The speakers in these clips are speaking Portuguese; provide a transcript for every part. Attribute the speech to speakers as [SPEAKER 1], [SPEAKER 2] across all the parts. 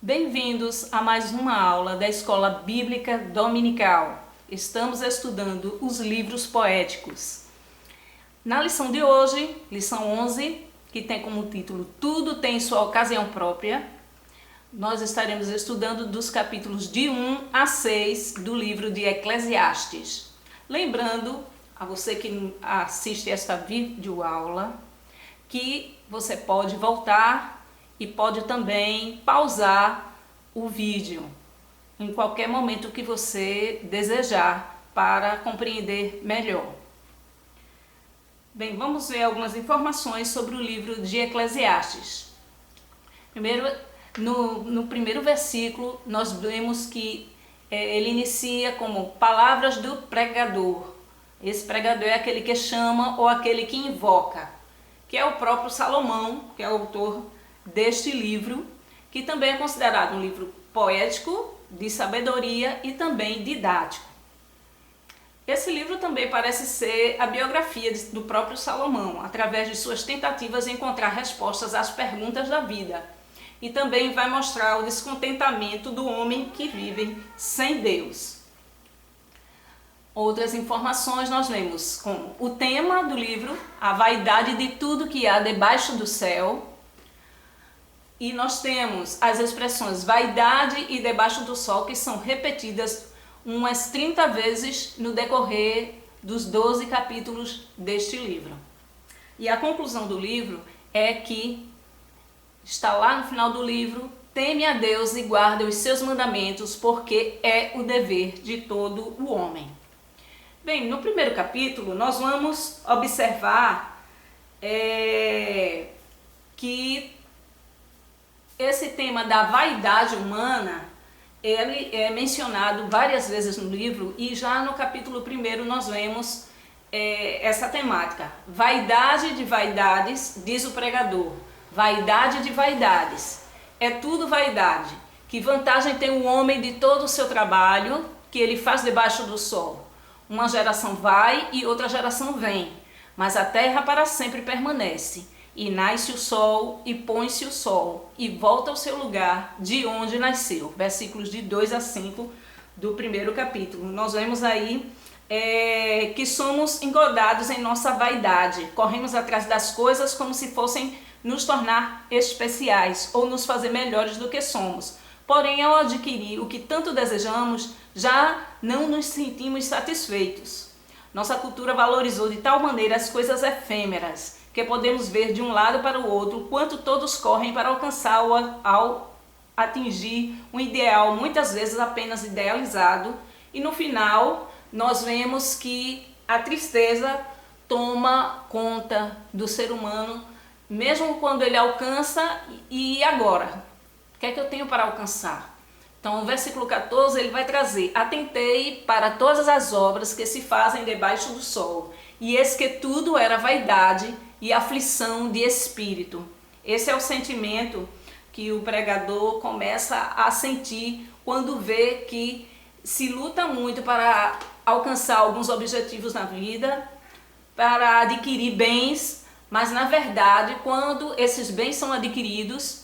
[SPEAKER 1] Bem-vindos a mais uma aula da Escola Bíblica Dominical. Estamos estudando os livros poéticos. Na lição de hoje, lição 11, que tem como título Tudo tem sua ocasião própria, nós estaremos estudando dos capítulos de 1 a 6 do livro de Eclesiastes. Lembrando a você que assiste esta videoaula que você pode voltar e pode também pausar o vídeo em qualquer momento que você desejar para compreender melhor. Bem, vamos ver algumas informações sobre o livro de Eclesiastes. Primeiro, no primeiro versículo, nós vemos que ele inicia como palavras do pregador. Esse pregador é aquele que chama ou aquele que invoca, que é o próprio Salomão, que é o autor deste livro, que também é considerado um livro poético, de sabedoria e também didático. Esse livro também parece ser a biografia do próprio Salomão, através de suas tentativas de encontrar respostas às perguntas da vida. E também vai mostrar o descontentamento do homem que vive sem Deus. Outras informações nós lemos como o tema do livro, a vaidade de tudo que há debaixo do céu. E nós temos as expressões vaidade e debaixo do sol, que são repetidas umas 30 vezes no decorrer dos 12 capítulos deste livro. E a conclusão do livro é que está lá no final do livro: teme a Deus e guarda os seus mandamentos, porque é o dever de todo o homem. Bem, no primeiro capítulo nós vamos observar que esse tema da vaidade humana, ele é mencionado várias vezes no livro, e já no capítulo 1 nós vemos essa temática. Vaidade de vaidades, diz o pregador. Vaidade de vaidades. É tudo vaidade. Que vantagem tem o homem de todo o seu trabalho que ele faz debaixo do sol? Uma geração vai e outra geração vem, mas a terra para sempre permanece. E nasce o sol, e põe-se o sol, e volta ao seu lugar de onde nasceu. Versículos de 2 a 5 do primeiro capítulo. Nós vemos aí que somos engodados em nossa vaidade. Corremos atrás das coisas como se fossem nos tornar especiais ou nos fazer melhores do que somos. Porém, ao adquirir o que tanto desejamos, já não nos sentimos satisfeitos. Nossa cultura valorizou de tal maneira as coisas efêmeras, que podemos ver de um lado para o outro quanto todos correm para alcançar ao atingir um ideal, muitas vezes apenas idealizado, e no final nós vemos que a tristeza toma conta do ser humano, mesmo quando ele alcança. E agora? O que é que eu tenho para alcançar? Então, o versículo 14 ele vai trazer: atentei para todas as obras que se fazem debaixo do sol, e eis que tudo era vaidade e aflição de espírito. Esse é o sentimento que o pregador começa a sentir quando vê que se luta muito para alcançar alguns objetivos na vida, para adquirir bens, mas na verdade, quando esses bens são adquiridos,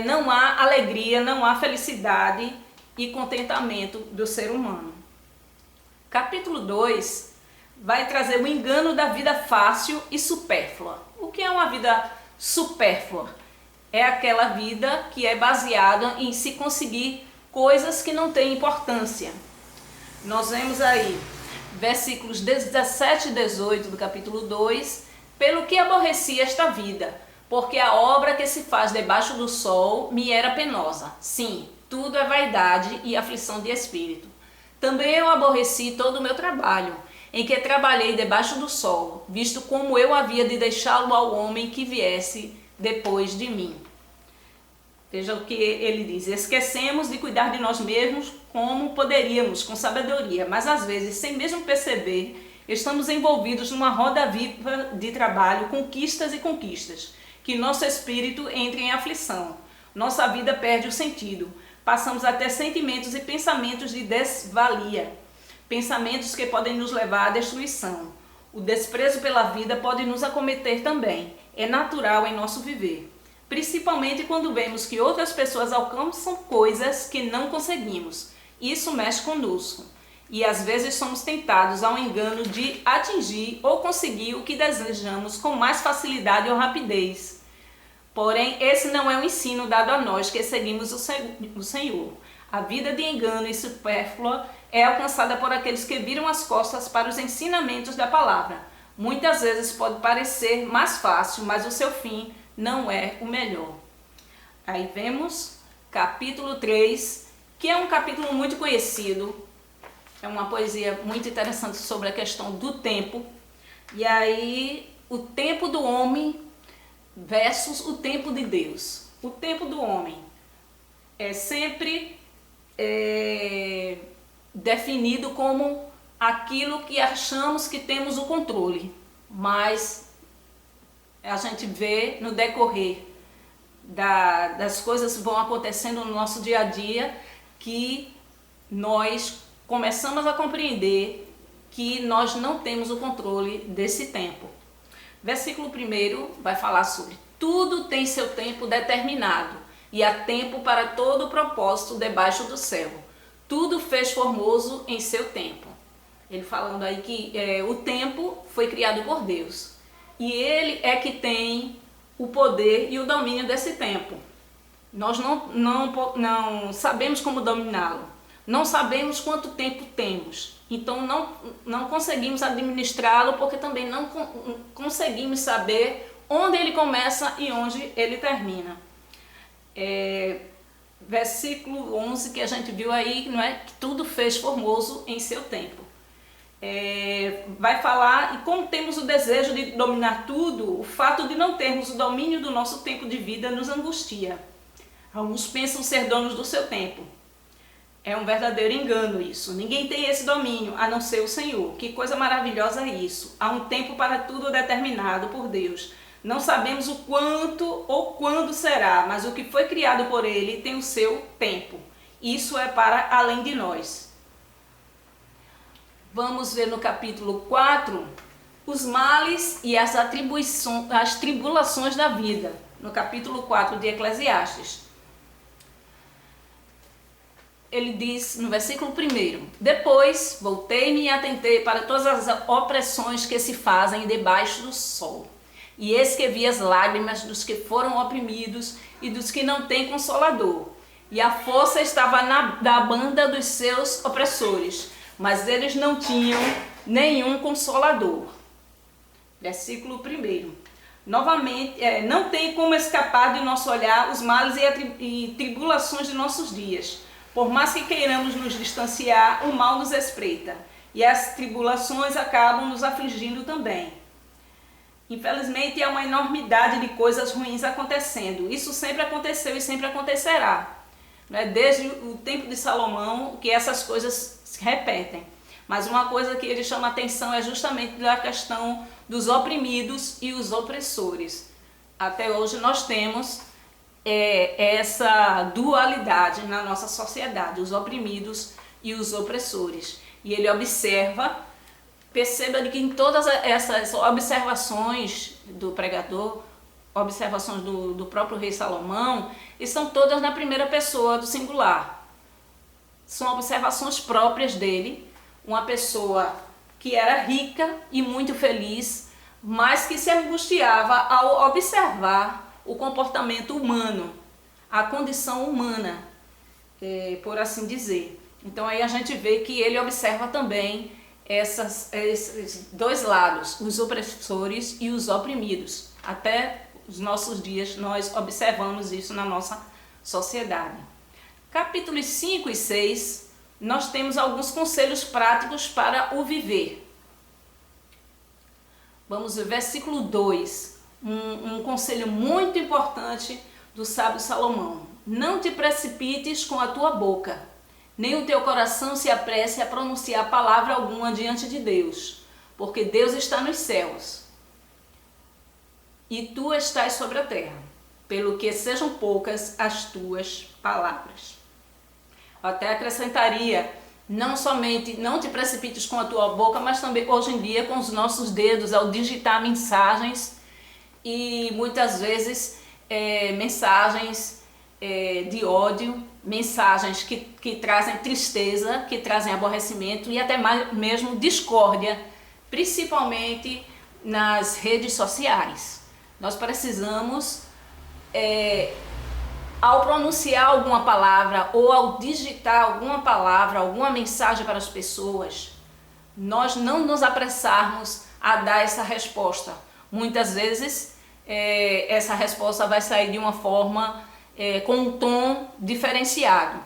[SPEAKER 1] não há alegria, não há felicidade e contentamento do ser humano. Capítulo 2 vai trazer o engano da vida fácil e supérflua. O que é uma vida supérflua? É aquela vida que é baseada em se conseguir coisas que não têm importância. Nós vemos aí versículos 17 e 18 do capítulo 2. Pelo que aborreci esta vida, porque a obra que se faz debaixo do sol me era penosa. Sim, tudo é vaidade e aflição de espírito. Também eu aborreci todo o meu trabalho, em que trabalhei debaixo do sol, visto como eu havia de deixá-lo ao homem que viesse depois de mim. Veja o que ele diz: esquecemos de cuidar de nós mesmos como poderíamos, com sabedoria, mas às vezes, sem mesmo perceber, estamos envolvidos numa roda viva de trabalho, conquistas e conquistas, que nosso espírito entra em aflição. Nossa vida perde o sentido. Passamos a ter sentimentos e pensamentos de desvalia, pensamentos que podem nos levar à destruição. O desprezo pela vida pode nos acometer também. É natural em nosso viver. principalmente quando vemos que outras pessoas alcançam coisas que não conseguimos. Isso mexe conosco e às vezes somos tentados ao engano de atingir ou conseguir o que desejamos com mais facilidade ou rapidez. Porém, esse não é o ensino dado a nós que seguimos o Senhor. A vida de engano e supérflua é alcançada por aqueles que viram as costas para os ensinamentos da palavra. Muitas vezes pode parecer mais fácil, mas o seu fim não é o melhor. Aí vemos capítulo 3, que é um capítulo muito conhecido. É uma poesia muito interessante sobre a questão do tempo. E aí, o tempo do homem versus o tempo de Deus. O tempo do homem é sempre definido como aquilo que achamos que temos o controle, mas a gente vê no decorrer das coisas que vão acontecendo no nosso dia a dia que nós começamos a compreender que nós não temos o controle desse tempo. Versículo 1 vai falar sobre tudo tem seu tempo determinado e há tempo para todo o propósito debaixo do céu. Tudo fez formoso em seu tempo. Ele falando aí que o tempo foi criado por Deus e Ele é que tem o poder e o domínio desse tempo. Nós não sabemos como dominá-lo. Não sabemos quanto tempo temos, então não conseguimos administrá-lo porque também não conseguimos saber onde ele começa e onde ele termina. Versículo 11 que a gente viu aí, não é? Que tudo fez formoso em seu tempo. Vai falar, e como temos o desejo de dominar tudo, o fato de não termos o domínio do nosso tempo de vida nos angustia. Alguns pensam ser donos do seu tempo. É um verdadeiro engano isso. Ninguém tem esse domínio, a não ser o Senhor. Que coisa maravilhosa é isso. Há um tempo para tudo determinado por Deus. Não sabemos o quanto ou quando será, mas o que foi criado por Ele tem o seu tempo. Isso é para além de nós. Vamos ver no capítulo 4 os males e as tribulações da vida. No capítulo 4 de Eclesiastes. Ele diz no versículo 1: Depois voltei-me e atentei para todas as opressões que se fazem debaixo do sol. E eis que vi as lágrimas dos que foram oprimidos e dos que não têm consolador. E a força estava da banda dos seus opressores, mas eles não tinham nenhum consolador. Versículo 1. Novamente, não tem como escapar de nosso olhar os males e tribulações de nossos dias. Por mais que queiramos nos distanciar, o mal nos espreita e as tribulações acabam nos afligindo também. Infelizmente, há uma enormidade de coisas ruins acontecendo. Isso sempre aconteceu e sempre acontecerá. Desde o tempo de Salomão que essas coisas se repetem. Mas uma coisa que ele chama a atenção é justamente da questão dos oprimidos e os opressores. Até hoje nós temos essa dualidade na nossa sociedade, os oprimidos e os opressores. E ele perceba que em todas essas observações do pregador, observações do próprio rei Salomão, estão todas na primeira pessoa do singular. São observações próprias dele, uma pessoa que era rica e muito feliz, mas que se angustiava ao observar o comportamento humano, a condição humana, por assim dizer. Então aí a gente vê que ele observa também esses dois lados, os opressores e os oprimidos. Até os nossos dias nós observamos isso na nossa sociedade. Capítulos 5 e 6, nós temos alguns conselhos práticos para o viver. Vamos ver versículo 2. Um conselho muito importante do sábio Salomão: não te precipites com a tua boca, nem o teu coração se apresse a pronunciar palavra alguma diante de Deus, porque Deus está nos céus e tu estás sobre a terra, pelo que sejam poucas as tuas palavras. Eu até acrescentaria: não somente não te precipites com a tua boca, mas também hoje em dia com os nossos dedos ao digitar mensagens. E muitas vezes mensagens de ódio, mensagens que trazem tristeza, que trazem aborrecimento e até mesmo discórdia, principalmente nas redes sociais. Nós precisamos, ao pronunciar alguma palavra ou ao digitar alguma palavra, alguma mensagem para as pessoas, nós não nos apressarmos a dar essa resposta. Muitas vezes essa resposta vai sair de uma forma com um tom diferenciado.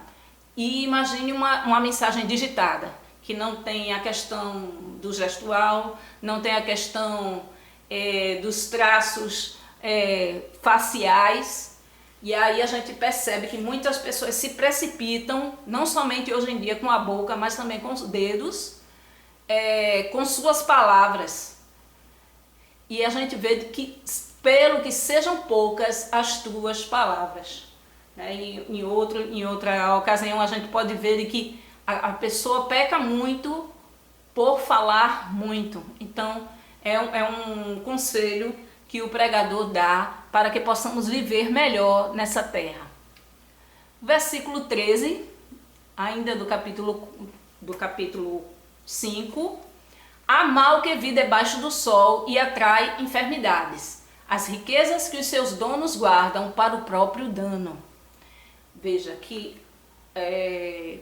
[SPEAKER 1] E imagine uma mensagem digitada, que não tem a questão do gestual, não tem a questão dos traços faciais. E aí a gente percebe que muitas pessoas se precipitam, não somente hoje em dia com a boca, mas também com os dedos, com suas palavras. E a gente vê que, pelo que sejam poucas as tuas palavras. Em outra ocasião a gente pode ver que a pessoa peca muito por falar muito. Então é um conselho que o pregador dá para que possamos viver melhor nessa terra. Versículo 13, ainda do capítulo 5. Há mal que vi debaixo do sol e atrai enfermidades, as riquezas que os seus donos guardam para o próprio dano. Veja que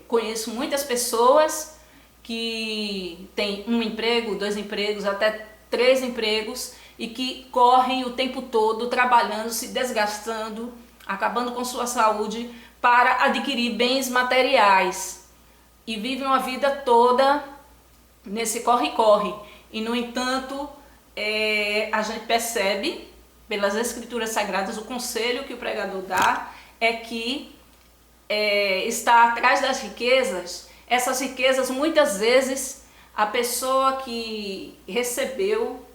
[SPEAKER 1] conheço muitas pessoas que têm 1 emprego, 2 empregos, até 3 empregos e que correm o tempo todo trabalhando, se desgastando, acabando com sua saúde para adquirir bens materiais e vivem uma vida toda nesse corre-corre. E no entanto, a gente percebe pelas Escrituras Sagradas, o conselho que o pregador dá é que está atrás das riquezas. Essas riquezas, muitas vezes, a pessoa que recebeu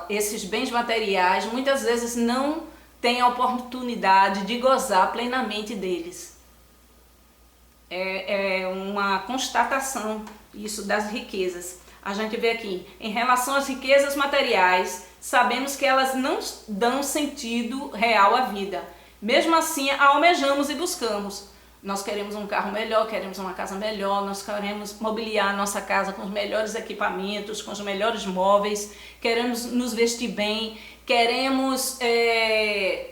[SPEAKER 1] esses bens materiais, muitas vezes não tem a oportunidade de gozar plenamente deles. É uma constatação isso das riquezas. A gente vê aqui, em relação às riquezas materiais, sabemos que elas não dão sentido real à vida. Mesmo assim, a almejamos e buscamos. Nós queremos um carro melhor, queremos uma casa melhor, nós queremos mobiliar a nossa casa com os melhores equipamentos, com os melhores móveis, queremos nos vestir bem, queremos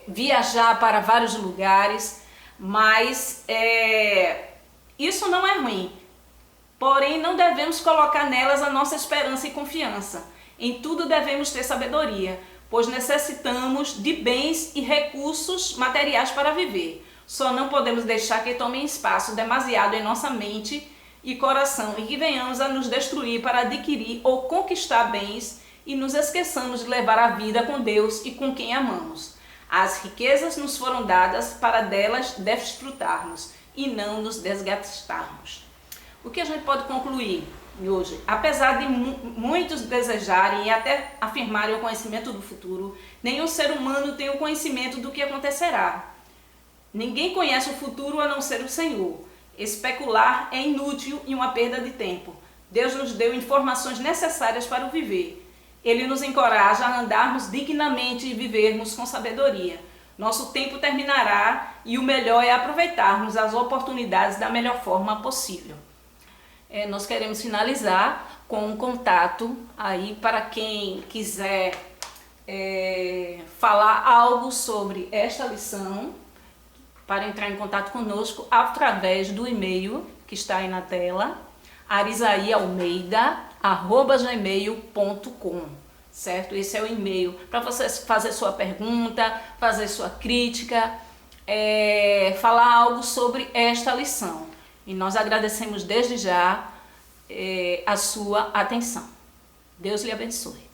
[SPEAKER 1] viajar para vários lugares, mas isso não é ruim. Porém, não devemos colocar nelas a nossa esperança e confiança. Em tudo devemos ter sabedoria, pois necessitamos de bens e recursos materiais para viver. Só não podemos deixar que tomem espaço demasiado em nossa mente e coração e que venhamos a nos destruir para adquirir ou conquistar bens e nos esqueçamos de levar a vida com Deus e com quem amamos. As riquezas nos foram dadas para delas desfrutarmos e não nos desgastarmos. O que a gente pode concluir hoje? Apesar de muitos desejarem e até afirmarem o conhecimento do futuro, nenhum ser humano tem o conhecimento do que acontecerá. Ninguém conhece o futuro a não ser o Senhor. Especular é inútil e uma perda de tempo. Deus nos deu informações necessárias para o viver. Ele nos encoraja a andarmos dignamente e vivermos com sabedoria. Nosso tempo terminará e o melhor é aproveitarmos as oportunidades da melhor forma possível. Nós queremos finalizar com um contato aí para quem quiser falar algo sobre esta lição, para entrar em contato conosco através do e-mail que está aí na tela, arizaialmeida@gmail.com, certo? Esse é o e-mail para você fazer sua pergunta, fazer sua crítica, falar algo sobre esta lição. E nós agradecemos desde já a sua atenção. Deus lhe abençoe.